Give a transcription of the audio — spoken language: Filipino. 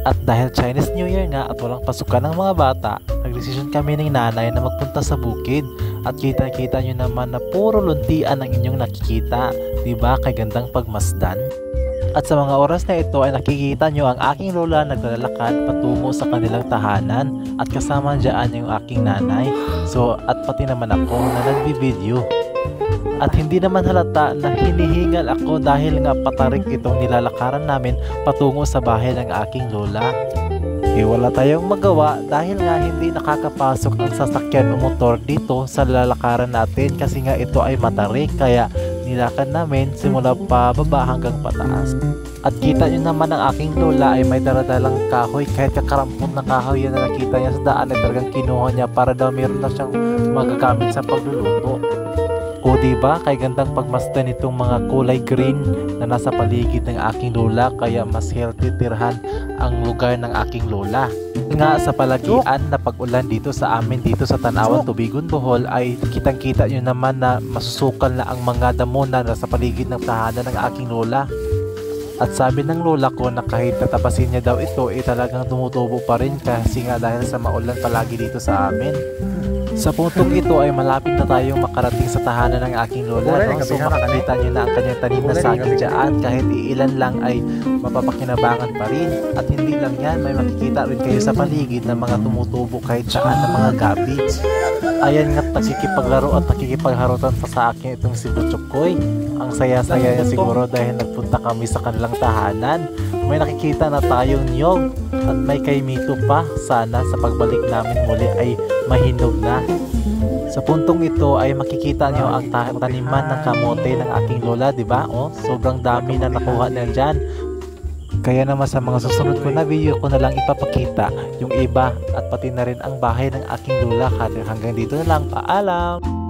At dahil Chinese New Year nga at walang pasukan ng mga bata, nagdesisyon kami ng nanay na magpunta sa bukid. At kita-kita nyo naman na puro luntian ang inyong nakikita, diba kay gandang pagmasdan? At sa mga oras na ito ay nakikita nyo ang aking lola naglalakad patungo sa kanilang tahanan at kasama dyan yung aking nanay. So at pati naman ako na nagbibideo. At hindi naman halata na hinihingal ako dahil nga patarik itong nilalakaran namin patungo sa bahay ng aking lola. Wala tayong magawa dahil nga hindi nakakapasok ang sasakyan o motor dito sa lalakaran natin kasi nga ito ay matarik, kaya nilakad namin simula pa baba hanggang pataas. At kita nyo naman ang aking lola ay may daradalang kahoy, kahit kakarampot na kahoy yan na nakita niya sa daan ay talagang kinuha niya para daw meron na siyang magagamit sa pagluluto. O diba, kay gandang pagmasdan itong mga kulay green na nasa paligid ng aking lola, kaya mas healthy tirhan ang lugar ng aking lola. Nga sa palagian na pag-ulan dito sa amin dito sa Tanawan, Tubigon, Bohol ay kitang-kita nyo naman na masusukan na ang mga damo na nasa paligid ng tahanan ng aking lola. At sabi ng lola ko na kahit tatapasin niya daw ito ay talagang tumutubo pa rin kasi nga dahil sa maulan palagi dito sa amin. Sa puntong ito ay malapit na tayong makarating sa tahanan ng aking lola, no? So makikita nyo na ang kanyang tanim na saging dyan, kahit iilan lang ay mapapakinabangan pa rin. At hindi lang yan, may makikita rin kayo sa paligid ng mga tumutubo kahit saan ng mga gabi. Ayan nga't nakikipaglaro at nakikipagharutan pa sa akin itong si Butchokoy. Ang saya-saya niya siguro dahil nagpunta kami sa kanilang tahanan. May nakikita na tayong niyog at may kay Mito pa. Sana sa pagbalik namin muli ay mahinog na. Sa puntong ito ay makikita nyo ang taniman ng kamote ng aking lola, diba? Oh, sobrang dami na nakuha na dyan. Kaya naman sa mga susunod ko na video ko na lang ipapakita yung iba at pati na rin ang bahay ng aking lola. Hanggang dito na lang, paalam!